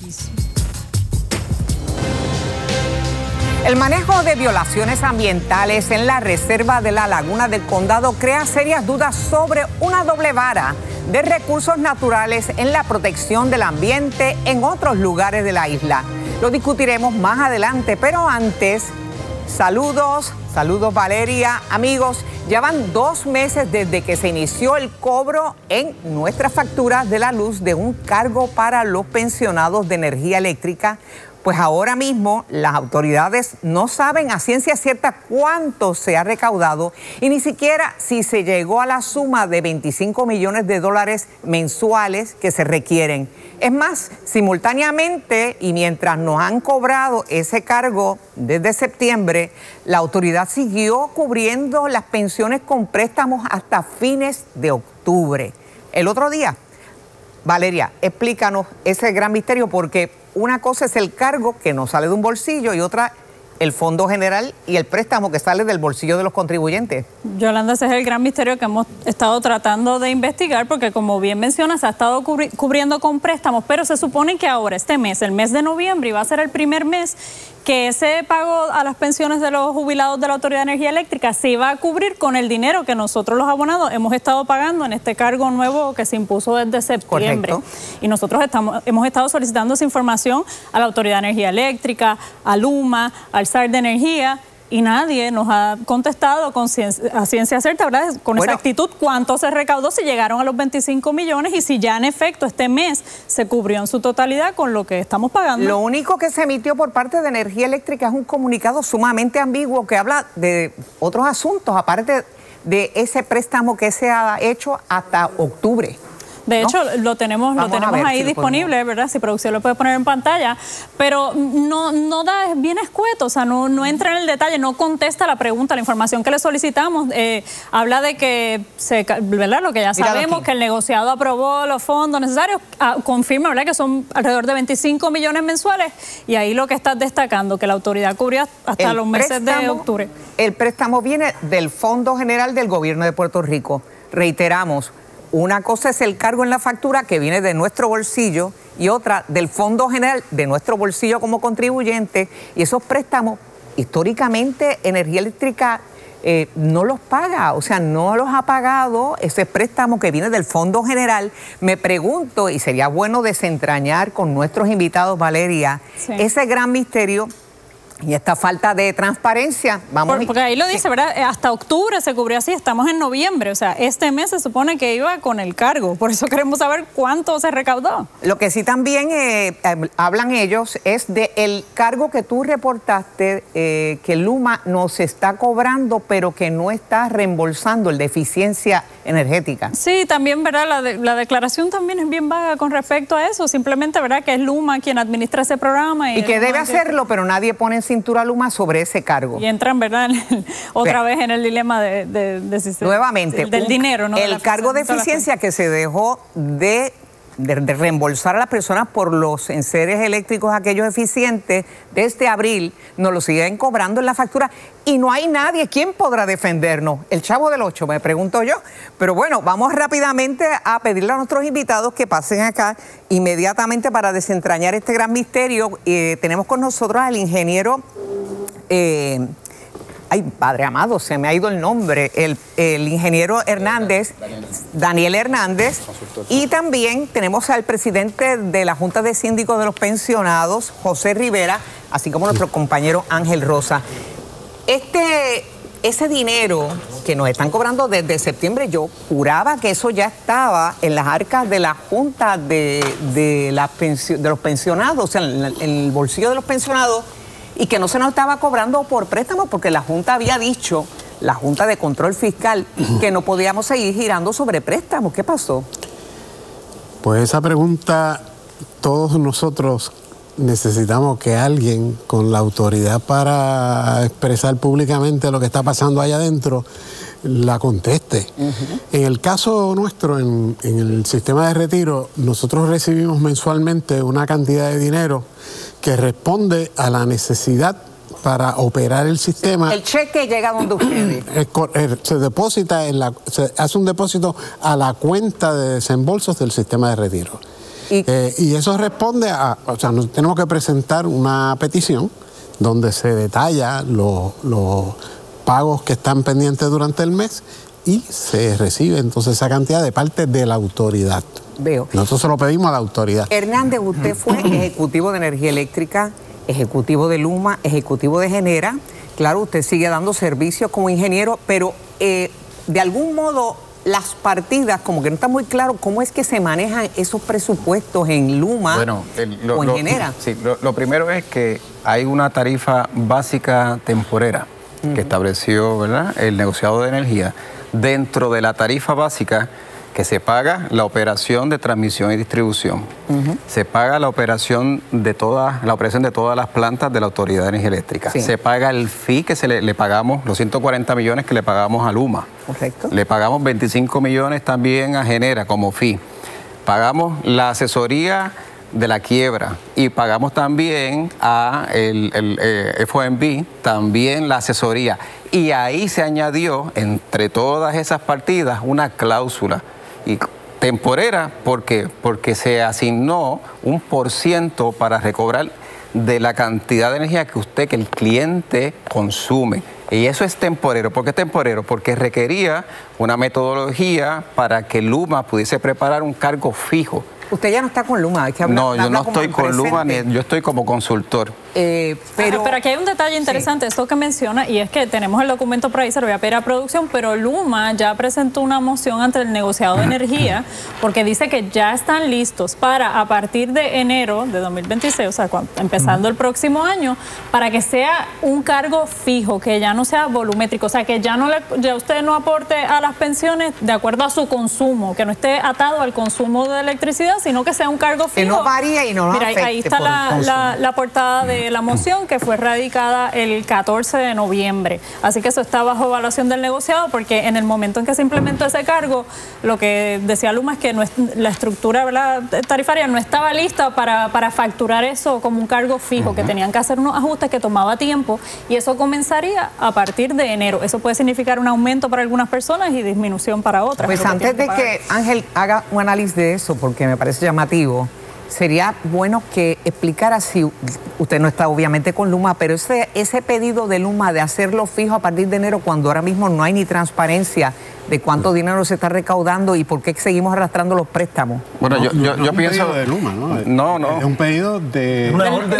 país. El manejo de violaciones ambientales en la reserva de la Laguna del Condado crea serias dudas sobre una doble vara de recursos naturales en la protección del ambiente en otros lugares de la isla. Lo discutiremos más adelante, pero antes, saludos Valeria. Amigos, ya van 2 meses desde que se inició el cobro en nuestras facturas de la luz de un cargo para los pensionados de energía eléctrica. Pues ahora mismo las autoridades no saben a ciencia cierta cuánto se ha recaudado y ni siquiera si se llegó a la suma de $25 millones mensuales que se requieren. Es más, simultáneamente y mientras nos han cobrado ese cargo desde septiembre, la autoridad siguió cubriendo las pensiones con préstamos hasta fines de octubre. El otro día, Valeria, explícanos ese gran misterio, porque una cosa es el cargo que nos sale de un bolsillo y otra el fondo general y el préstamo que sale del bolsillo de los contribuyentes. Yolanda, ese es el gran misterio que hemos estado tratando de investigar, porque como bien mencionas, se ha estado cubriendo con préstamos, pero se supone que ahora, este mes, el mes de noviembre, va a ser el primer mes que ese pago a las pensiones de los jubilados de la Autoridad de Energía Eléctrica se va a cubrir con el dinero que nosotros los abonados hemos estado pagando en este cargo nuevo que se impuso desde septiembre. Correcto. Y nosotros hemos estado solicitando esa información a la Autoridad de Energía Eléctrica, a Luma, al SAR de Energía, y nadie nos ha contestado a ciencia cierta, ¿verdad? Con exactitud cuánto se recaudó, si llegaron a los 25 millones y si ya en efecto este mes se cubrió en su totalidad con lo que estamos pagando. Lo único que se emitió por parte de Energía Eléctrica es un comunicado sumamente ambiguo que habla de otros asuntos, aparte de ese préstamo que se ha hecho hasta octubre. De hecho, lo tenemos ahí disponible, ¿verdad? Si producción lo puede poner en pantalla, pero no da bien escueto, o sea, no entra en el detalle, no contesta la pregunta, la información que le solicitamos. Habla de que, ¿verdad? Lo que ya sabemos, que el negociado aprobó los fondos necesarios, confirma, ¿verdad? Que son alrededor de 25 millones mensuales, y ahí lo que está destacando, que la autoridad cubrió hasta los meses de octubre. El préstamo viene del Fondo General del Gobierno de Puerto Rico. Reiteramos, una cosa es el cargo en la factura que viene de nuestro bolsillo y otra del Fondo General de nuestro bolsillo como contribuyente, y esos préstamos históricamente Energía Eléctrica no los paga, o sea, no los ha pagado ese préstamo que viene del Fondo General. Me pregunto, y sería bueno desentrañar con nuestros invitados, Valeria, ese gran misterio y esta falta de transparencia. Porque ahí lo dice, ¿verdad? Hasta octubre se cubrió así, estamos en noviembre, o sea, este mes se supone que iba con el cargo, por eso queremos saber cuánto se recaudó. Lo que sí también hablan ellos es del cargo que tú reportaste, que Luma nos está cobrando, pero que no está reembolsando, el de eficiencia energética. Sí, también, ¿verdad? La declaración también es bien vaga con respecto a eso, simplemente, ¿verdad? Que es Luma quien administra ese programa. Y que debe hacerlo, pero nadie pone en cintura Luma sobre ese cargo. Y entran, ¿verdad? Otra vez en el dilema nuevamente, del dinero, ¿no? El cargo de eficiencia que se dejó de reembolsar a las personas por los enseres eléctricos aquellos eficientes desde abril, nos lo siguen cobrando en la factura y no hay nadie. ¿Quién podrá defendernos? El Chavo del Ocho, me pregunto yo. Pero bueno, vamos rápidamente a pedirle a nuestros invitados que pasen acá inmediatamente para desentrañar este gran misterio. Tenemos con nosotros al ingeniero... ay, padre amado, se me ha ido el nombre, el ingeniero Hernández, Daniel Hernández, y también tenemos al presidente de la Junta de Síndicos de los Pensionados, José Rivera, así como nuestro compañero Ángel Rosa. Ese dinero que nos están cobrando desde septiembre, yo juraba que eso ya estaba en las arcas de la Junta de los pensionados, o sea, en el bolsillo de los pensionados, y que no se nos estaba cobrando por préstamo porque la Junta había dicho, la Junta de Control Fiscal, que no podíamos seguir girando sobre préstamos. ¿Qué pasó? Pues esa pregunta todos nosotros necesitamos que alguien con la autoridad para expresar públicamente lo que está pasando allá adentro la conteste. En el caso nuestro, en el sistema de retiro, nosotros recibimos mensualmente una cantidad de dinero que responde a la necesidad para operar el sistema. El cheque llega donde ustedes. Se deposita se hace un depósito a la cuenta de desembolsos del sistema de retiro. Y eso responde a, o sea, nos tenemos que presentar una petición donde se detalla los pagos que están pendientes durante el mes y se recibe entonces esa cantidad de parte de la autoridad. Veo. Nosotros se lo pedimos a la autoridad. Hernández, usted fue ejecutivo de energía eléctrica, ejecutivo de Luma, ejecutivo de Genera. Claro, usted sigue dando servicios como ingeniero, pero de algún modo las partidas, como que no está muy claro cómo es que se manejan esos presupuestos en Luma o en Genera. Sí, lo primero es que hay una tarifa básica temporera que estableció, ¿verdad?, el negociado de energía. Dentro de la tarifa básica que se paga la operación de transmisión y distribución, se paga la operación de todas las plantas de la Autoridad de Energía Eléctrica, se paga el fee que le pagamos, los 140 millones que le pagamos a Luma. Correcto. Le pagamos 25 millones también a Genera como fee. Pagamos la asesoría de la quiebra y pagamos también a el FOMB, también la asesoría. Y ahí se añadió, entre todas esas partidas, una cláusula y temporera, porque se asignó un % para recobrar de la cantidad de energía que el cliente consume. Y eso es temporero. ¿Por qué temporero? Porque requería una metodología para que Luma pudiese preparar un cargo fijo. Usted ya no está con Luma, hay que hablar. No, yo no estoy con Luma, yo estoy como consultor. Pero aquí hay un detalle interesante, esto que menciona, y es que tenemos el documento por ahí, se lo voy a pedir a producción, pero Luma ya presentó una moción ante el negociado de energía, porque dice que ya están listos para, a partir de enero de 2026, o sea, empezando el próximo año, para que sea un cargo fijo, que ya no sea volumétrico, o sea, que ya usted no aporte a las pensiones de acuerdo a su consumo, que no esté atado al consumo de electricidad, sino que sea un cargo fijo. Que no varíe y no lo afecte. Mira, ahí está la portada de la moción que fue radicada el 14 de noviembre. Así que eso está bajo evaluación del negociado, porque en el momento en que se implementó ese cargo, lo que decía Luma es que la estructura, ¿verdad?, tarifaria no estaba lista para facturar eso como un cargo fijo, que tenían que hacer unos ajustes que tomaba tiempo, y eso comenzaría a partir de enero. Eso puede significar un aumento para algunas personas y disminución para otras. Pues antes de que Ángel haga un análisis de eso, porque me parece llamativo, sería bueno que explicara, si usted no está obviamente con Luma, pero ese pedido de Luma de hacerlo fijo a partir de enero, cuando ahora mismo no hay ni transparencia de cuánto dinero se está recaudando y por qué seguimos arrastrando los préstamos. Bueno, yo pienso... No es un pedido de Luma, ¿no? No. Es un pedido de... Es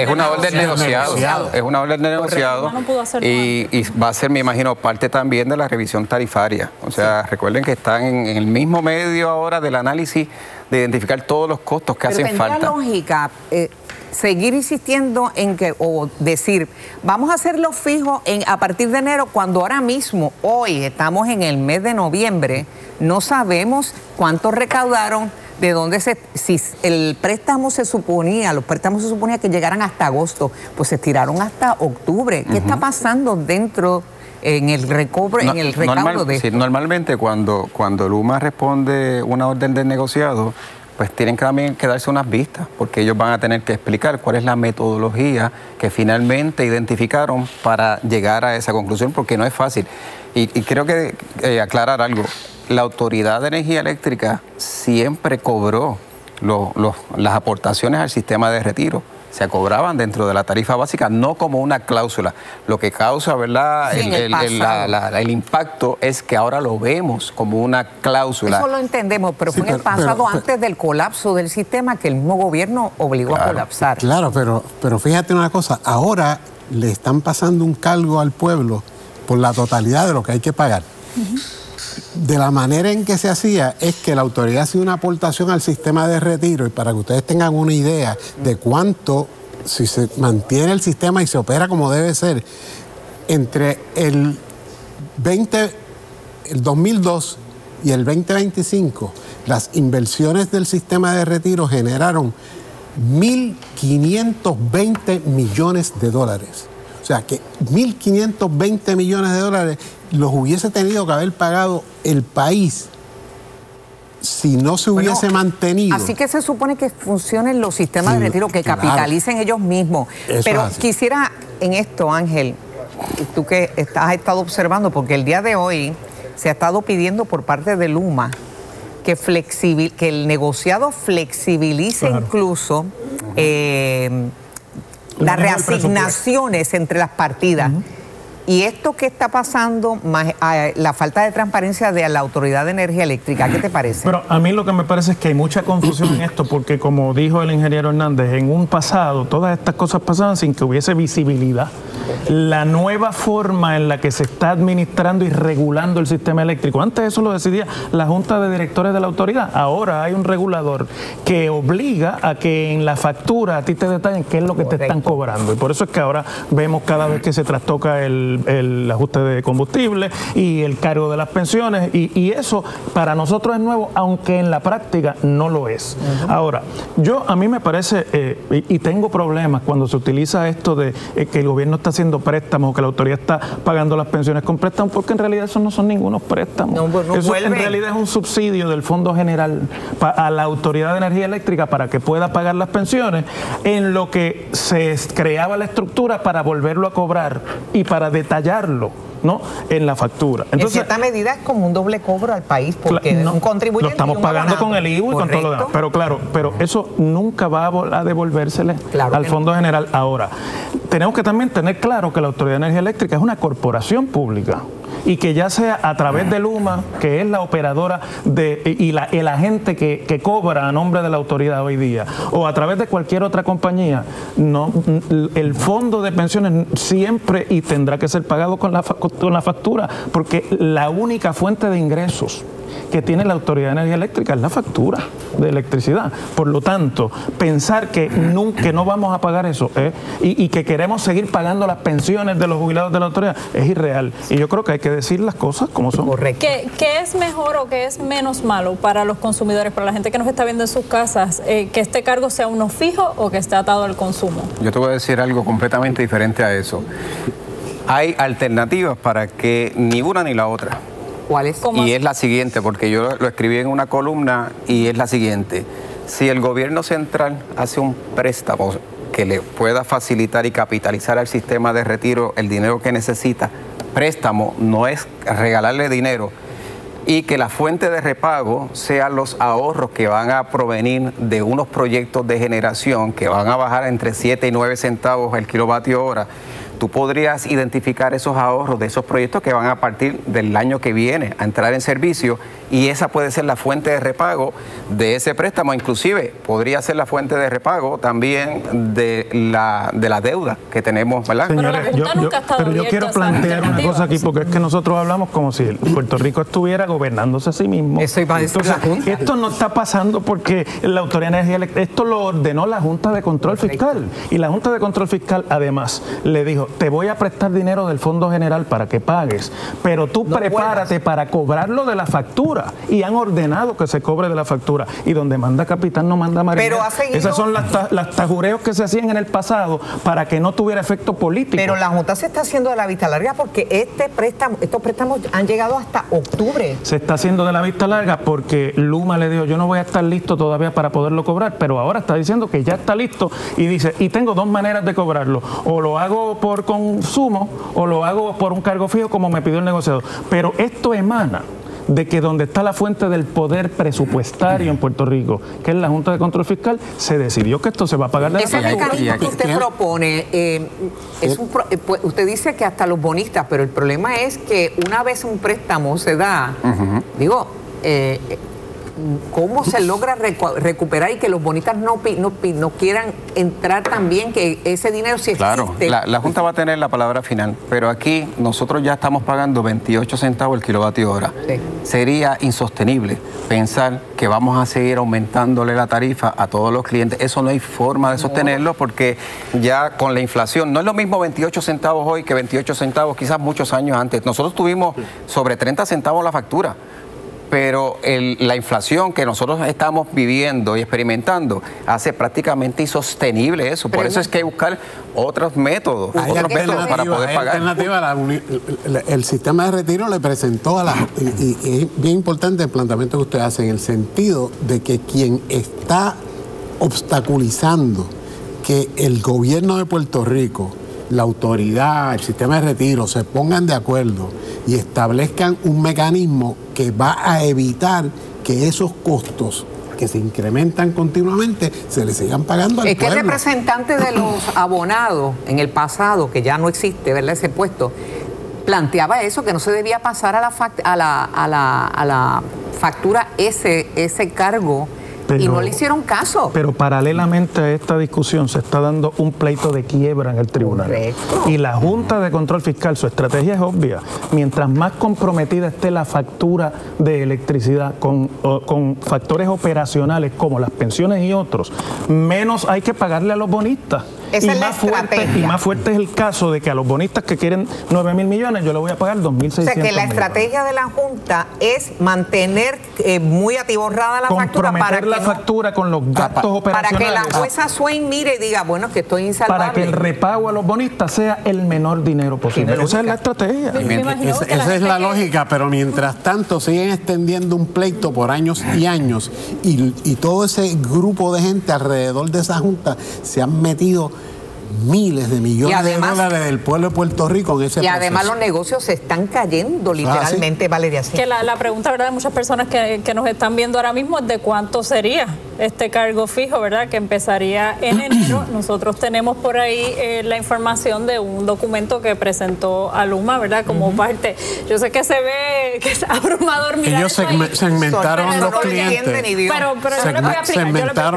una orden de negociado. Es una orden de negociado. No pudo hacer y va a ser, me imagino, parte también de la revisión tarifaria. O sea, recuerden que están en el mismo medio ahora del análisis de identificar todos los costos que hacen falta. Pero tendría lógica seguir insistiendo en que, o decir, vamos a hacerlo fijo a partir de enero, cuando ahora mismo, hoy estamos en el mes de noviembre, no sabemos cuánto recaudaron, de dónde si el préstamo se suponía, los préstamos se suponía que llegaran hasta agosto, pues se estiraron hasta octubre. ¿Qué está pasando dentro en el recobro, en el recaudo de esto? Normalmente cuando Luma responde una orden de negociado, pues tienen que también darse unas vistas, porque ellos van a tener que explicar cuál es la metodología que finalmente identificaron para llegar a esa conclusión, porque no es fácil. Y creo que aclarar algo, la Autoridad de Energía Eléctrica siempre cobró las aportaciones al sistema de retiro. Se cobraban dentro de la tarifa básica, no como una cláusula. Lo que causa, ¿verdad?, sí, el impacto es que ahora lo vemos como una cláusula. Eso lo entendemos, pero fue en el pasado, antes del colapso del sistema, que el mismo gobierno obligó a colapsar. Claro, pero fíjate una cosa, ahora le están pasando un cargo al pueblo por la totalidad de lo que hay que pagar. De la manera en que se hacía es que la autoridad hacía una aportación al sistema de retiro, y para que ustedes tengan una idea de cuánto, si se mantiene el sistema y se opera como debe ser, entre el 2002 y el 2025, las inversiones del sistema de retiro generaron 1.520 millones de dólares. O sea, que 1.520 millones de dólares los hubiese tenido que haber pagado el país si no se hubiese mantenido. Así que se supone que funcionen los sistemas de retiro, que capitalicen ellos mismos. Pero quisiera en esto, Ángel, tú que has estado observando, porque el día de hoy se ha estado pidiendo por parte de Luma que el negociado flexibilice incluso las reasignaciones entre las partidas. Y esto que está pasando, más la falta de transparencia de la Autoridad de Energía Eléctrica, ¿qué te parece? Pero a mí lo que me parece es que hay mucha confusión en esto, porque como dijo el ingeniero Hernández, en un pasado todas estas cosas pasaban sin que hubiese visibilidad. La nueva forma en la que se está administrando y regulando el sistema eléctrico, antes eso lo decidía la Junta de Directores de la Autoridad, ahora hay un regulador que obliga a que en la factura a ti te detallen qué es lo que te están cobrando, y por eso es que ahora vemos cada vez que se trastoca el ajuste de combustible y el cargo de las pensiones, y eso para nosotros es nuevo, aunque en la práctica no lo es. Ahora, a mí me parece, y tengo problemas cuando se utiliza esto de que el gobierno está haciendo préstamos, que la autoridad está pagando las pensiones con préstamos, porque en realidad eso no son ningunos préstamos. Eso en realidad es un subsidio del Fondo General a la Autoridad de Energía Eléctrica para que pueda pagar las pensiones, en lo que se creaba la estructura para volverlo a cobrar y para detallarlo, ¿no?, en la factura. Entonces, en cierta medida es como un doble cobro al país, porque un contribuyente lo estamos pagando con el IVU y con todo lo demás. Pero claro, eso nunca va a devolvérsele al Fondo General. Ahora, tenemos que también tener claro que la Autoridad de Energía Eléctrica es una corporación pública, y que ya sea a través de Luma, que es la operadora y el agente que cobra a nombre de la autoridad hoy día, o a través de cualquier otra compañía, el fondo de pensiones siempre y tendrá que ser pagado con la factura, porque la única fuente de ingresos que tiene la Autoridad de Energía Eléctrica es la factura de electricidad. Por lo tanto, pensar que no vamos a pagar eso y que queremos seguir pagando las pensiones de los jubilados de la autoridad es irreal. Y yo creo que hay que decir las cosas como son. Correcto. ¿Qué es mejor o qué es menos malo para los consumidores, para la gente que nos está viendo en sus casas, que este cargo sea uno fijo o que esté atado al consumo? Yo te voy a decir algo completamente diferente a eso. Hay alternativas para que ni una ni la otra. ¿Cuál es? Y es la siguiente, porque yo lo escribí en una columna, y es la siguiente: si el gobierno central hace un préstamo que le pueda facilitar y capitalizar al sistema de retiro el dinero que necesita, préstamo no es regalarle dinero, y que la fuente de repago sean los ahorros que van a provenir de unos proyectos de generación que van a bajar entre 7 y 9 centavos el kilovatio hora, tú podrías identificar esos ahorros de esos proyectos que van a partir del año que viene a entrar en servicio, y esa puede ser la fuente de repago de ese préstamo. Inclusive podría ser la fuente de repago también de la deuda que tenemos, ¿verdad? Señores, pero yo quiero plantear una cosa aquí, porque es que nosotros hablamos como si Puerto Rico estuviera gobernándose a sí mismo. Eso iba a decir. Entonces, esto no está pasando porque la Autoridad de Energía Eléctrica, esto lo ordenó la Junta de Control Fiscal, y la Junta de Control Fiscal además le dijo: te voy a prestar dinero del Fondo General para que pagues, pero tú prepárate para cobrarlo de la factura, y han ordenado que se cobre de la factura, y donde manda capitán no manda marinero. Esas son las tajureos que se hacían en el pasado para que no tuviera efecto político. Pero la Junta se está haciendo de la vista larga, porque estos préstamos han llegado hasta octubre. Se está haciendo de la vista larga porque Luma le dijo: yo no voy a estar listo todavía para poderlo cobrar, pero ahora está diciendo que ya está listo, y dice: y tengo dos maneras de cobrarlo, o lo hago por consumo o lo hago por un cargo fijo como me pidió el negociador. Pero esto emana de que donde está la fuente del poder presupuestario en Puerto Rico, que es la Junta de Control Fiscal, se decidió que esto se va a pagar de la factura. Ese mecanismo que usted propone, usted dice que hasta los bonistas, pero el problema es que una vez un préstamo se da, ¿cómo se logra recuperar y que los bonistas no quieran entrar también, que ese dinero sí existe? Claro, la Junta va a tener la palabra final, pero aquí nosotros ya estamos pagando 28 centavos el kilovatio hora. Sí. Sería insostenible pensar que vamos a seguir aumentándole la tarifa a todos los clientes. Eso no hay forma de sostenerlo, porque ya con la inflación, no es lo mismo 28 centavos hoy que 28 centavos quizás muchos años antes. Nosotros tuvimos sobre 30 centavos la factura, pero la inflación que nosotros estamos viviendo y experimentando hace prácticamente insostenible eso. Por eso es que hay que buscar otros métodos para poder pagar. El sistema de retiro le presentó y es bien importante el planteamiento que usted hace, en el sentido de que quien está obstaculizando que el gobierno de Puerto Rico, la autoridad, el sistema de retiro se pongan de acuerdo y establezcan un mecanismo que va a evitar que esos costos que se incrementan continuamente se le sigan pagando al pueblo. Es que el representante de los abonados en el pasado, que ya no existe, ¿verdad?, ese puesto, planteaba eso, que no se debía pasar a la factura ese cargo. Pero, y no le hicieron caso. Pero paralelamente a esta discusión se está dando un pleito de quiebra en el tribunal. Correcto. Y la Junta de Control Fiscal, su estrategia es obvia. Mientras más comprometida esté la factura de electricidad con factores operacionales como las pensiones y otros, menos hay que pagarle a los bonistas. Esa es la estrategia. Y más fuerte es el caso de que a los bonistas que quieren 9.000 millones, yo le voy a pagar 2.600 millones. O sea, que la estrategia de la Junta es mantener muy atiborrada la factura para que la factura con los gastos operacionales. Para que la jueza Swain mire y diga, bueno, que estoy insalvable. Para que el repago a los bonistas sea el menor dinero posible. Esa es la estrategia. Esa es la lógica, pero mientras tanto siguen extendiendo un pleito por años y años y todo ese grupo de gente alrededor de esa Junta se han metido miles de millones de dólares del pueblo de Puerto Rico en ese proceso. Y además los negocios se están cayendo literalmente, ¿sí? Valeria. ¿Sí? Que la pregunta, ¿verdad?, de muchas personas que nos están viendo ahora mismo es de cuánto sería este cargo fijo, ¿verdad?, que empezaría en enero. Nosotros tenemos por ahí la información de un documento que presentó Aluma, ¿verdad?, como parte. Yo sé que se ve que es abrumador mirar. Ellos segmentaron los clientes. Pero yo le voy a explicar.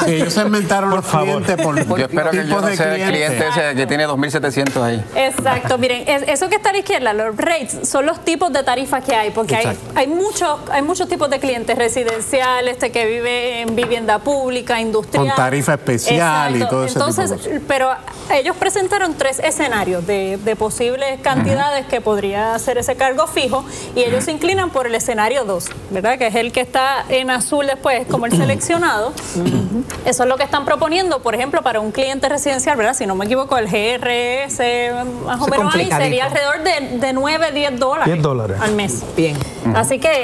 Ellos segmentaron los clientes por yo espero que yo no sea el cliente ese que tiene 2.700 ahí. Exacto, miren, eso que está a la izquierda, los rates, son los tipos de tarifas que hay, porque hay muchos tipos de clientes residenciales, que vive en vivienda pública, industrial. Con tarifa especial. Exacto. Y todo ese tipo de cosas. Pero ellos presentaron 3 escenarios de posibles cantidades que podría ser ese cargo fijo, y ellos se inclinan por el escenario 2, ¿verdad?, que es el que está en azul después, como el seleccionado. Eso es lo que están proponiendo, por ejemplo, para un cliente residencial, ¿verdad? Si no me equivoco, el GRS más o menos ahí sería alrededor de 9, 10 dólares. $10 al mes. Bien. Así que,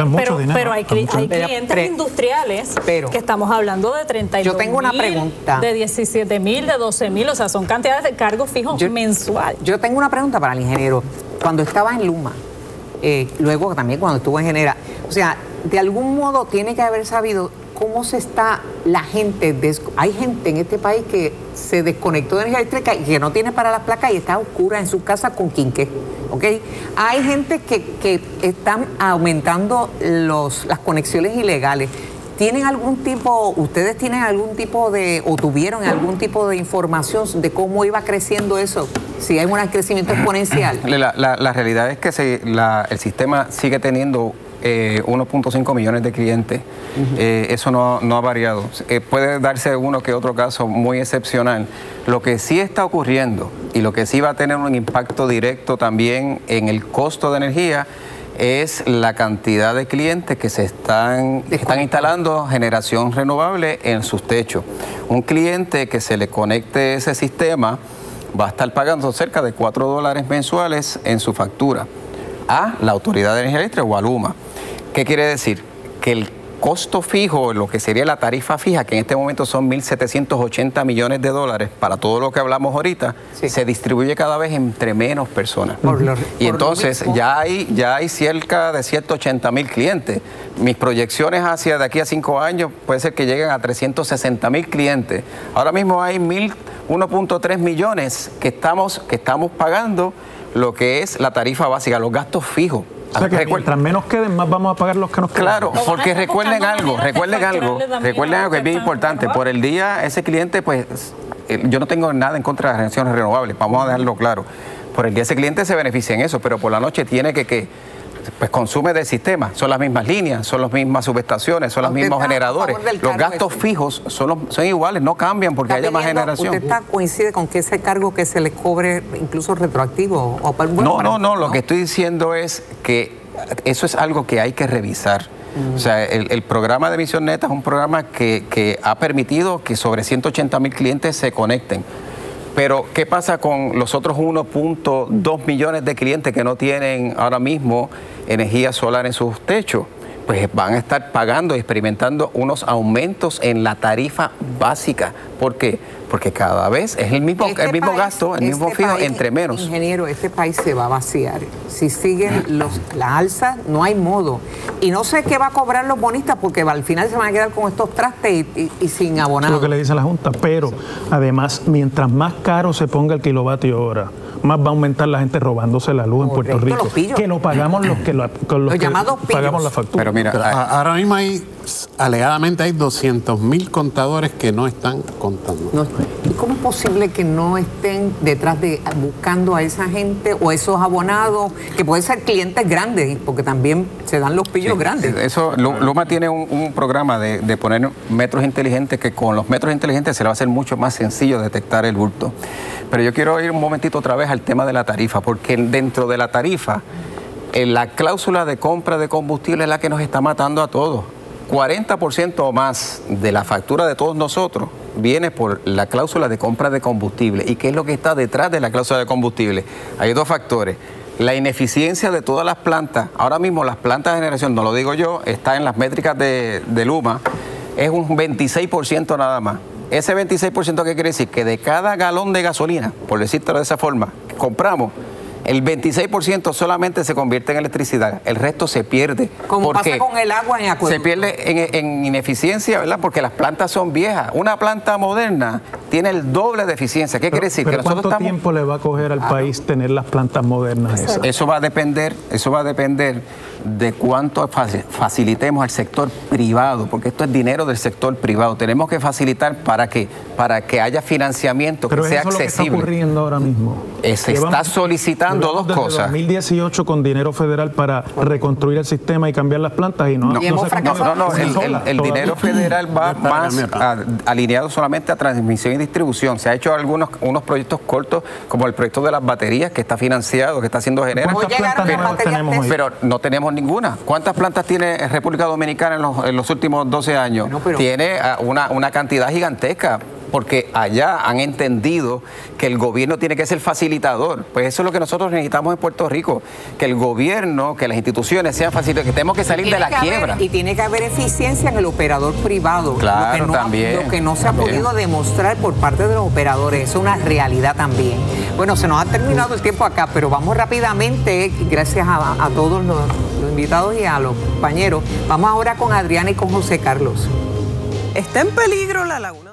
pero hay clientes industriales que estamos hablando de 32,000. Yo tengo una pregunta. De 17,000, de 12,000, o sea, son cantidades de cargos fijos mensual. Yo tengo una pregunta para el ingeniero. Cuando estaba en Luma, luego también cuando estuvo en Genera, o sea, de algún modo tiene que haber sabido cómo se está la gente. Hay gente en este país que se desconectó de energía eléctrica y que no tiene para las placas y está oscura en su casa con quinqué, ¿ok? Hay gente que están aumentando las conexiones ilegales. ¿Tienen algún tipo, ustedes tienen algún tipo de, o tuvieron algún tipo de información de cómo iba creciendo eso? Si hay un crecimiento exponencial. La realidad es que el sistema sigue teniendo 1.5 millones de clientes. Eso no ha variado. Puede darse uno que otro caso muy excepcional. Lo que sí está ocurriendo y lo que sí va a tener un impacto directo también en el costo de energía es la cantidad de clientes que están instalando generación renovable en sus techos. Un cliente que se le conecte ese sistema va a estar pagando cerca de $4 mensuales en su factura a la Autoridad de Energía Eléctrica o a Luma. ¿Qué quiere decir? Que el costo fijo, lo que sería la tarifa fija, que en este momento son 1.780 millones de dólares para todo lo que hablamos ahorita, se distribuye cada vez entre menos personas. Y entonces ya hay cerca de 180,000 clientes. Mis proyecciones hacia de aquí a 5 años puede ser que lleguen a 360,000 clientes. Ahora mismo hay 1.3 millones que estamos pagando lo que es la tarifa básica, los gastos fijos. O sea que mientras menos queden, más vamos a pagar los que nos quedan. Claro, porque recuerden algo que es bien importante. Por el día, ese cliente, pues, yo no tengo nada en contra de las generaciones renovables, vamos a dejarlo claro. Por el día ese cliente se beneficia en eso, pero por la noche tiene que pues consume del sistema. Son las mismas líneas, son las mismas subestaciones, son los mismos generadores. Los gastos fijos son iguales, no cambian porque haya más generación. ¿Usted coincide con que ese cargo que se le cobre incluso retroactivo? No, lo que estoy diciendo es que eso es algo que hay que revisar. O sea, el programa de emisión neta es un programa que ha permitido que sobre 180,000 clientes se conecten. Pero, ¿qué pasa con los otros 1.2 millones de clientes que no tienen ahora mismo energía solar en sus techos? pues van a estar pagando y experimentando unos aumentos en la tarifa básica. ¿Por qué? Porque cada vez es el mismo gasto, el mismo fijo, entre menos. Ingeniero, este país se va a vaciar. Si siguen las alzas, no hay modo. Y no sé qué va a cobrar los bonistas, porque al final se van a quedar con estos trastes y sin abonados. Es lo que le dice la Junta. Pero, además, mientras más caro se ponga el kilovatio hora, más va a aumentar la gente robándose la luz en Puerto Rico. Que lo pagamos los que llamados pagamos la factura. Pero mira, ahora mismo alegadamente hay 200.000 contadores que no están contando. No, ¿y cómo es posible que no estén detrás buscando a esa gente o esos abonados, que pueden ser clientes grandes, porque también se dan los pillos grandes? Eso, Luma tiene un programa de poner metros inteligentes, que con los metros inteligentes se le va a hacer mucho más sencillo detectar el bulto. Pero yo quiero ir un momentito otra vez al tema de la tarifa, porque dentro de la tarifa, la cláusula de compra de combustible es la que nos está matando a todos. 40% o más de la factura de todos nosotros viene por la cláusula de compra de combustible. ¿Y qué es lo que está detrás de la cláusula de combustible? Hay dos factores. La ineficiencia de todas las plantas. Ahora mismo las plantas de generación, no lo digo yo, está en las métricas de Luma, es un 26% nada más. Ese 26%, ¿qué quiere decir? Que de cada galón de gasolina, por decirlo de esa forma, que compramos, el 26% solamente se convierte en electricidad, el resto se pierde. Como pasa con el agua en acueducto. Se pierde en ineficiencia, ¿verdad? Porque las plantas son viejas. Una planta moderna tiene el doble de eficiencia. ¿Qué quiere decir? Que nosotros ¿cuánto tiempo le va a coger al país tener las plantas modernas esas? Eso va a depender de cuánto facilitemos al sector privado, porque esto es dinero del sector privado. Tenemos que facilitar ¿para qué? Para que haya financiamiento que sea accesible. Pero eso es lo que está ocurriendo ahora mismo. Se está solicitando dos cosas. 2018 con dinero federal para reconstruir el sistema y cambiar las plantas y no el dinero federal va más alineado solamente a transmisión y distribución. Se ha hecho unos proyectos cortos, como el proyecto de las baterías, que está financiado, que está haciendo Genera. Pero no tenemos ninguna. ¿Cuántas plantas tiene República Dominicana en los últimos 12 años? Tiene una cantidad gigantesca, porque allá han entendido que el gobierno tiene que ser facilitador. Pues eso es lo que nosotros necesitamos en Puerto Rico, que el gobierno, que las instituciones sean facilitadores, que tenemos que salir de la quiebra. Y tiene que haber eficiencia en el operador privado. Claro, lo que no se ha podido demostrar por parte de los operadores. Eso es una realidad también. Bueno, se nos ha terminado el tiempo acá, pero vamos rápidamente, gracias a todos los invitados y a los compañeros. Vamos ahora con Adriana y con José Carlos. Está en peligro la laguna.